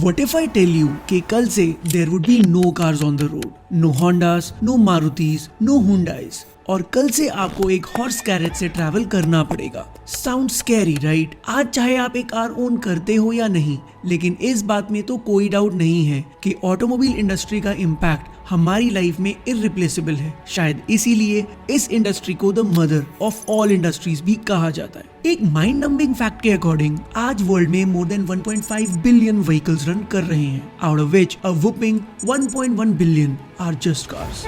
What if I tell you कि कल से there would be no cars on the road, no Hondas, no Marutis, no Hyundais, और कल से आपको एक हॉर्स कैरेज से ट्रैवल करना पड़ेगा। Sound scary right? आज चाहे आप एक कार ओन करते हो या नहीं, लेकिन इस बात में तो कोई डाउट नहीं है कि ऑटोमोबाइल इंडस्ट्री का इम्पैक्ट हमारी लाइफ में इररिप्लेसेबल है। शायद इसीलिए इस इंडस्ट्री को the mother of all industries भी कहा जाता है। एक माइंड नंबिंग फैक्ट के अकॉर्डिंग आज वर्ल्ड में more than 1.5 billion vehicles run कर रहे हैं, out of which a whopping 1.1 billion are just cars.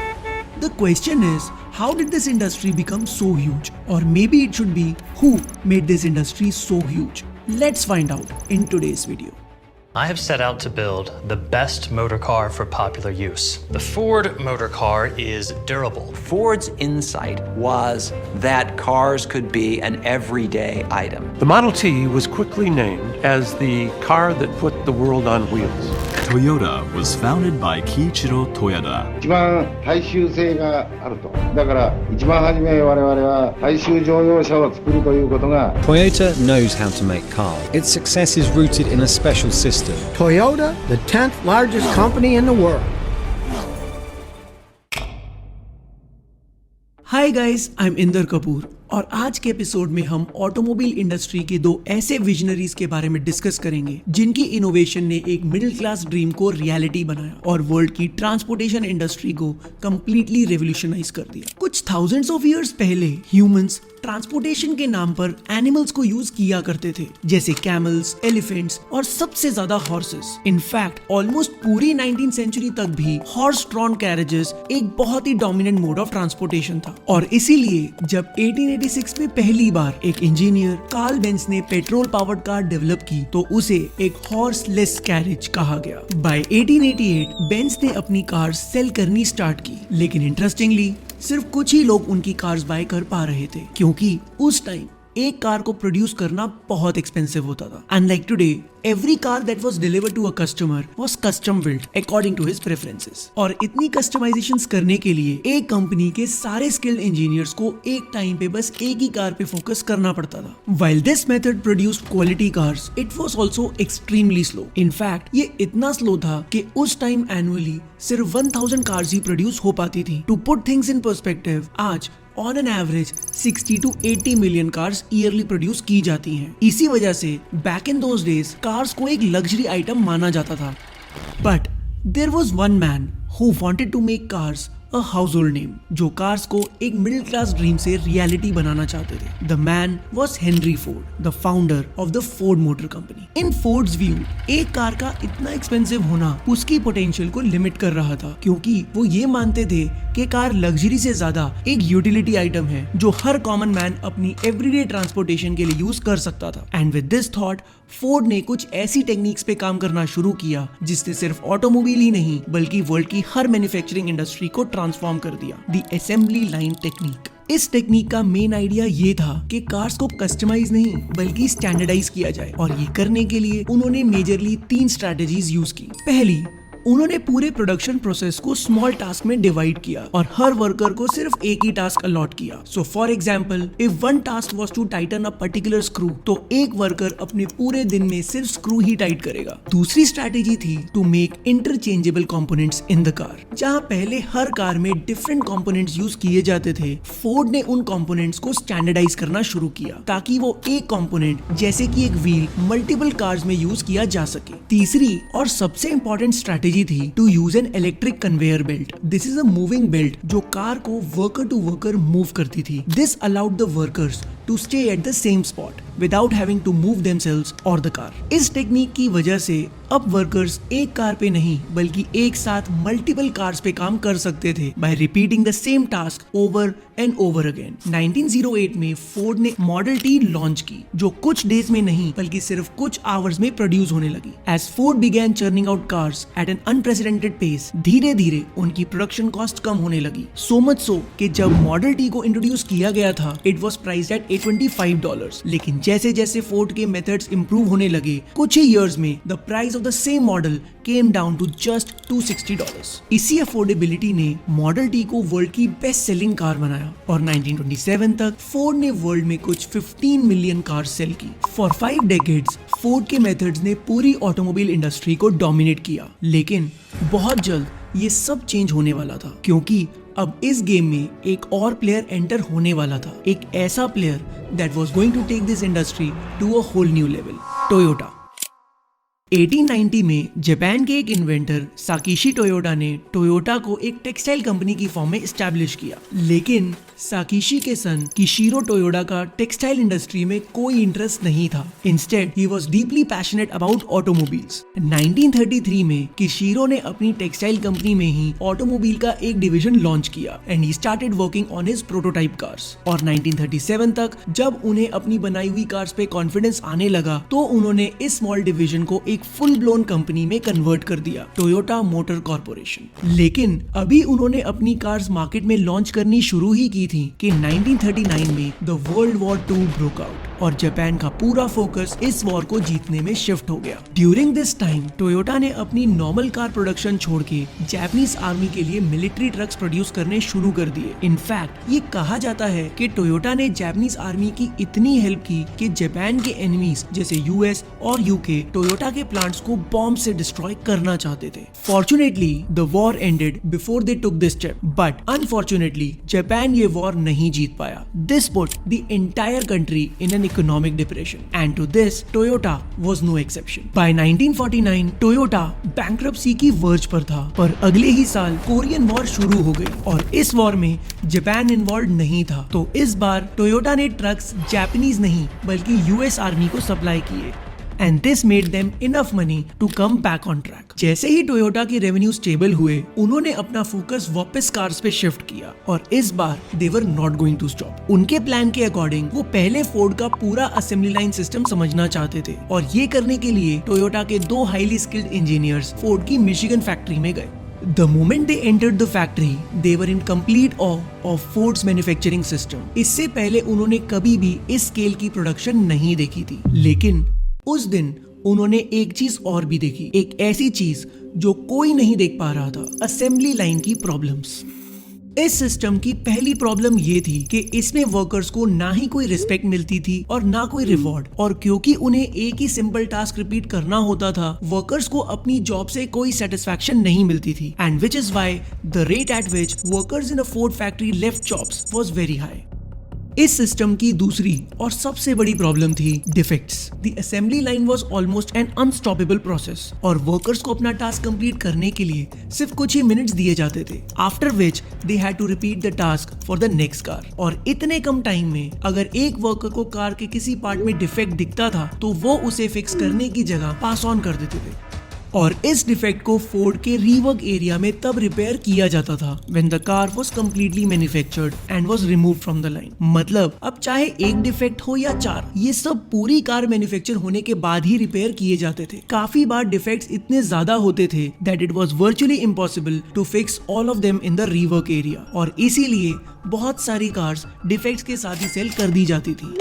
The question is, how did this industry become so huge? Or maybe it should be, who made this industry so huge? Let's find out in today's video. I have set out to build the best motor car for popular use. The Ford motor car is durable. Ford's insight was that cars could be an everyday item. The Model T was quickly named as the car that put the world on wheels. Toyota was founded by Kiichiro Toyoda. 一番大衆性があると。だから一番初め我々は大衆乗用車を作るということが Toyota knows how to make cars. Its success is rooted in a special system. Toyota, the 10th largest company in the world. Hi guys, I'm Inder Kapoor और आज के episode में हम automobile industry के दो ऐसे visionaries के बारे में डिस्कस करेंगे जिनकी इनोवेशन ने एक मिडिल क्लास ड्रीम को रियलिटी बनाया और वर्ल्ड की ट्रांसपोर्टेशन इंडस्ट्री को कंप्लीटली रेवोल्यूशनाइज कर दिया। कुछ थाउजेंड्स ऑफ इयर्स पहले ह्यूमंस ट्रांसपोर्टेशन के नाम पर एनिमल्स को यूज किया करते थे, जैसे कैमल्स, एलिफेंट्स और सबसे ज्यादा हॉर्सेस। इनफैक्ट ऑलमोस्ट पूरी 19th सेंचुरी तक भी हॉर्स ड्रॉन कैरेजेस एक बहुत ही डोमिनेंट मोड ऑफ ट्रांसपोर्टेशन था और इसीलिए जब 1886 में पहली बार एक इंजीनियर कार्ल बेंज ने पेट्रोल पावर्ड कार डेवलप की तो उसे एक हॉर्सलेस कैरेज कहा गया। बाय 1888 बेंज ने अपनी कार सेल करनी स्टार्ट की, लेकिन इंटरेस्टिंगली सिर्फ कुछ ही लोग उनकी कार्स बाय कर पा रहे थे क्योंकि उस टाइम एक कार को प्रोड्यूस करना बहुत एक्सपेंसिव होता था। Unlike today, every car that was delivered to a customer was custom built according to his preferences. और इतनी कस्टमाइजेशंस करने के लिए एक कंपनी के सारे स्किल्ड इंजीनियर्स को एक टाइम पे बस एक ही कार पे फोकस करना पड़ता था। While this method produced quality cars, it was also extremely slow. In fact, ये इतना स्लो था कि उस टाइम एनुअली सिर्फ 1000 कार्स ही प्रोड्यूस हो पाती थी। To put things in perspective, आज on an average 60 to 80 million cars yearly produce की जाती हैं। इसी वजह से back in those days cars को एक लग्जरी आइटम माना जाता था। But there was one man who wanted to make cars a household name, जो कार्स को एक मिडिल क्लास ड्रीम से रियलिटी बनाना चाहते थे। The man was Henry Ford, the founder of the Ford Motor Company. In Fords view, एक car का इतना एक्सपेंसिव होना उसकी पोटेंशियल को लिमिट कर रहा था क्योंकि वो ये मानते थे कि कार लग्जरी से ज्यादा एक यूटिलिटी आइटम है जो हर कॉमन मैन अपनी एवरीडे ट्रांसपोर्टेशन के लिए यूज कर सकता था। And with this thought Ford ने कुछ ऐसी टेक्निक्स पे काम करना शुरू किया जिसने सिर्फ ऑटोमोबाइल ही नहीं बल्कि वर्ल्ड की हर मैन्युफैक्चरिंग इंडस्ट्री को ट्रांसफॉर्म कर दिया, द असेंबली लाइन टेक्निक। इस टेक्निक का मेन आइडिया ये था कि कार्स को कस्टमाइज नहीं बल्कि स्टैंडर्डाइज किया जाए और ये करने के लिए उन्होंने मेजरली 3 स्ट्रैटेजीज यूज की। पहली, उन्होंने पूरे प्रोडक्शन प्रोसेस को स्मॉल टास्क में डिवाइड किया और हर वर्कर को सिर्फ एक ही टास्क अलॉट किया। So for example, if one task was to tighten a particular screw, तो एक वर्कर अपने पूरे दिन में सिर्फ स्क्रू ही टाइट करेगा। दूसरी स्ट्रैटेजी थी to make interchangeable components in the car. जहां पहले हर कार में डिफरेंट कंपोनेंट्स यूज किए जाते थे, फोर्ड ने उन कंपोनेंट्स को स्टैंडर्डाइज करना शुरू किया ताकि वो एक कंपोनेंट जैसे कि एक व्हील मल्टीपल कार्स में यूज किया जा सके। तीसरी और सबसे इंपॉर्टेंट स्ट्रैटेजी थी to use an electric conveyor belt. This is a moving belt जो कार को वर्कर टू वर्कर मूव करती थी। This allowed the workers to stay at the same spot without having to move themselves और the car. इस technique की वजह से अब वर्कर्स एक कार पे नहीं बल्कि एक साथ मल्टीपल कार्स पे काम कर सकते थे bye repeating the same task over and over again. 1908 में फोर्ड ने मॉडल टी लॉन्च की जो कुछ डेज में नहीं बल्कि सिर्फ कुछ आवर्स में प्रोड्यूस होने लगी। As Ford began churning out cars at an unprecedented pace, धीरे धीरे उनकी प्रोडक्शन कॉस्ट कम होने लगी। सो मच सो कि जब मॉडल टी को इंट्रोड्यूस किया गया था, इट वाज प्राइस्ड एट $25। लेकिन जैसे जैसे फोर्ड के मेथड्स इंप्रूव होने लगे, कुछ ही इयर्स में the price of the same model came down to just $260। इसी अफोर्डेबिलिटी ने मॉडल टी को वर्ल्ड की बेस्ट सेलिंग कार बनाया और 1927 तक फोर्ड ने वर्ल्ड में कुछ 15 मिलियन कार सेल की। फॉर 5 डेकेड्स फोर्ड के मेथड्स ने पूरी ऑटोमोबाइल इंडस्ट्री को डोमिनेट किया, लेकिन बहुत जल्द ये सब चेंज होने वाला था, क्योंकि अब इस गेम में एक और प्लेयर एंटर होने वाला था, एक ऐसा player that was going to take this industry to a whole new level, Toyota. 1890 में जापान के एक इन्वेंटर साकिशी टोयोटा ने टोयोटा को एक टेक्सटाइल कंपनी की फॉर्म में एस्टैब्लिश किया, लेकिन साकिशी के सन किशिरो टोयोटा का टेक्सटाइल इंडस्ट्री में कोई इंटरेस्ट नहीं था। Instead he was deeply passionate about automobiles. 1933 में किशिरो ने अपनी टेक्सटाइल कंपनी में ही ऑटोमोबाइल का एक डिवीजन लॉन्च किया and he started working on his prototype cars. और 1937 तक जब उन्हें अपनी बनाई हुई कार्स पे कॉन्फिडेंस आने लगा, तो उन्होंने इस स्मॉल डिवीजन को एक फुल ब्लोन कंपनी में कन्वर्ट कर दिया, टोयोटा मोटर कॉर्पोरेशन। लेकिन अभी उन्होंने अपनी कार्स मार्केट में लॉन्च करनी शुरू ही की थी कि 1939 में the world war 2 broke out और जापान का पूरा फोकस इस वॉर को जीतने में शिफ्ट हो गया। ड्यूरिंग दिस टाइम टोयोटा ने अपनी नॉर्मल कार प्रोडक्शन छोड़ के जापानीज आर्मी के लिए मिलिट्री ट्रक्स प्रोड्यूस करने शुरू कर दिए। इनफैक्ट ये कहा जाता है कि टोयोटा ने जापानीज आर्मी की इतनी हेल्प की कि जापान के एनिमीज जैसे यूएस और यूके टोयोटा के प्लांट्स को बॉम्ब से डिस्ट्रॉय करना चाहते थे। Fortunately the war ended before they took this step, but unfortunately Japan ये वॉर नहीं जीत पाया। This put the entire country in an economic depression, and to this Toyota was no exception. By 1949 Toyota bankruptcy की verge पर था, पर अगले ही साल Korean war शुरू हो गई और इस वॉर में जापान इन्वॉल्व नहीं था, तो इस बार टोयोटा ने ट्रक्स जापानीज नहीं बल्कि यूएस आर्मी को सप्लाई किए and this made them enough money to come back on track. जैसे ही टोयोटा की रेवेन्यू स्टेबल हुए, उन्होंने अपना फोकस वापस कार्स पे शिफ्ट किया और इस बार they were not going to stop. उनके प्लान के अकॉर्डिंग वो पहले फोर्ड का पूरा असेंबली लाइन सिस्टम समझना चाहते थे और ये करने के लिए टोयोटा के 2 हाईली स्किल्ड इंजीनियर्स फोर्ड की मिशिगन फैक्ट्री में गए। The moment they entered the factory, they were in complete awe of Ford's manufacturing system. इससे पहले उन्होंने कभी भी इस स्केल की प्रोडक्शन नहीं देखी थी, लेकिन उस दिन उन्होंने एक चीज और भी देखी, एक ऐसी चीज जो कोई नहीं देख पा रहा था, असेंबली लाइन की प्रॉब्लम्स। इस सिस्टम की पहली प्रॉब्लम ये थी कि इसमें वर्कर्स को ना ही कोई रिस्पेक्ट मिलती थी और ना कोई रिवॉर्ड, और क्योंकि उन्हें एक ही सिंपल टास्क रिपीट करना होता था, वर्कर्स को अपनी जॉब से कोई सेटिस्फैक्शन नहीं मिलती थी, and which is why the rate at which workers in a Ford factory left jobs was very high. इस सिस्टम की दूसरी और सबसे बड़ी प्रॉब्लम थी defects. The assembly line was almost an unstoppable process और वर्कर्स को अपना टास्क कंप्लीट करने के लिए सिर्फ कुछ ही मिनट्स दिए जाते थे, after which they had to repeat the task for the next car. और इतने कम टाइम में अगर एक वर्कर को कार के किसी पार्ट में डिफेक्ट दिखता था तो वो उसे फिक्स करने की जगह पास ऑन कर देते थे, और इस डिफेक्ट को फोर्ड के रीवर्क एरिया में तब रिपेयर किया जाता था when the car was completely manufactured and was removed from the line. मतलब अब चाहे एक डिफेक्ट हो या 4, ये सब पूरी कार मैन्युफैक्चर होने के बाद ही रिपेयर किए जाते थे। काफी बार डिफेक्ट्स इतने ज्यादा होते थे that it was virtually impossible to fix all of them in the rework area, और इसीलिए बहुत सारी कार्स डिफेक्ट्स के साथ ही सेल कर दी जाती थी।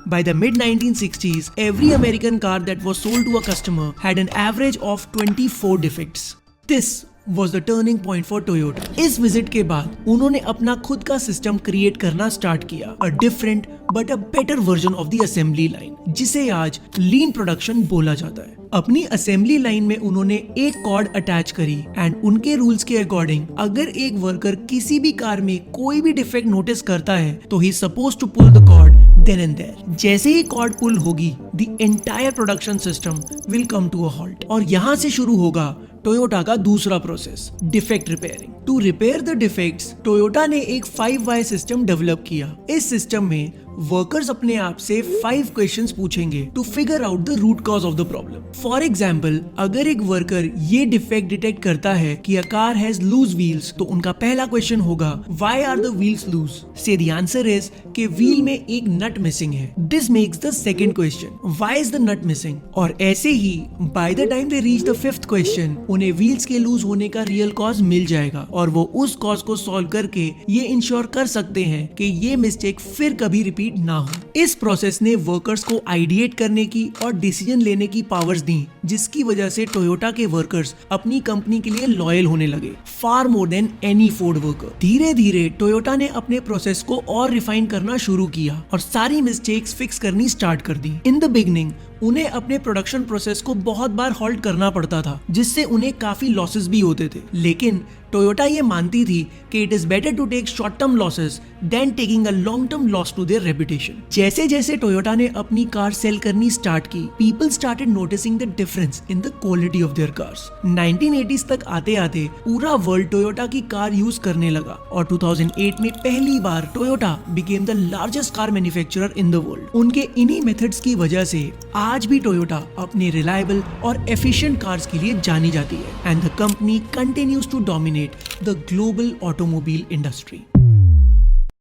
By the mid-1960s, every American car that was sold to a customer had an average of 24 defects. This was the turning point for Toyota. इस विजिट के बाद उन्होंने अपना खुद का सिस्टम क्रिएट करना स्टार्ट किया, a different but a better version of the assembly line, जिसे आज लीन प्रोडक्शन बोला जाता है। अपनी असेंबली लाइन में उन्होंने एक कॉर्ड अटैच करी एंड उनके रूल्स के अकॉर्डिंग अगर एक वर्कर किसी भी कार में कोई भी डिफेक्ट नोटिस करता है तो ही suppose to pull the cord then and there. जैसे ही कॉर्ड पुल होगी, the entire production system will come to a halt, और यहाँ से शुरू होगा टोयोटा का दूसरा process, defect repairing. To repair the defects, Toyota ने एक 5 सिस्टम डेवलप किया। इस सिस्टम में वर्कर्स अपने आप से 5 क्वेश्चंस पूछेंगे to figure out the root cause of the problem. For example, अगर एक वर्कर ये डिफेक्ट डिटेक्ट करता है कि a car has loose wheels, तो उनका पहला क्वेश्चन होगा why are the wheels loose? Say the answer is कि व्हील में एक नट मिसिंग है। This makes the second question, why is the nut missing? और ऐसे ही by the time they reach the 5th question, उन्हें wheels के loose होने का रियल कॉज मिल जाएगा और वो उस कॉज को सॉल्व करके ये इंश्योर कर सकते हैं कि ये मिस्टेक फिर कभी रिपीट कंप्लीट ना हो। इस प्रोसेस ने वर्कर्स को आइडिएट करने की और डिसीजन लेने की पावर्स दी, जिसकी वजह से टोयोटा के वर्कर्स अपनी कंपनी के लिए लॉयल होने लगे, far more than any Ford worker. धीरे धीरे टोयोटा ने अपने प्रोसेस को और रिफाइन करना शुरू किया और सारी मिस्टेक्स फिक्स करनी स्टार्ट कर दी। इन द बिगनिंग उन्हें अपने प्रोडक्शन प्रोसेस को बहुत बार हॉल्ट करना पड़ता था, जिससे उन्हें काफी लॉसेस भी होते थे। लेकिन टोयोटा ये मानती थी कि it is better to take short term losses than taking a long term loss to their reputation. जैसे जैसे टोयोटा ने अपनी कार सेल करनी स्टार्ट की, people started noticing the difference in the quality of their cars. 1980s तक आते आते पूरा वर्ल्ड टोयोटा की कार यूज करने लगा और 2008 में पहली बार Toyota became the largest car manufacturer in the world. उनके इन्हीं मेथड्स की वजह से आज भी टोयोटा अपने रिलायबल और एफिशिएंट कार्स के लिए जानी जाती है and the company continues to dominate the global automobile industry.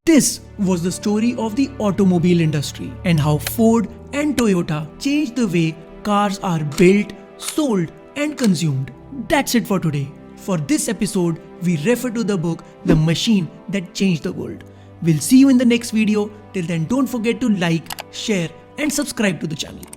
This was the story of the automobile industry and how Ford and Toyota changed the way cars are built, sold, and consumed. That's it for today. For this episode, we refer to the book The Machine That Changed the World. We'll see you in the next video. Till then, don't forget to like, share, and subscribe to the channel.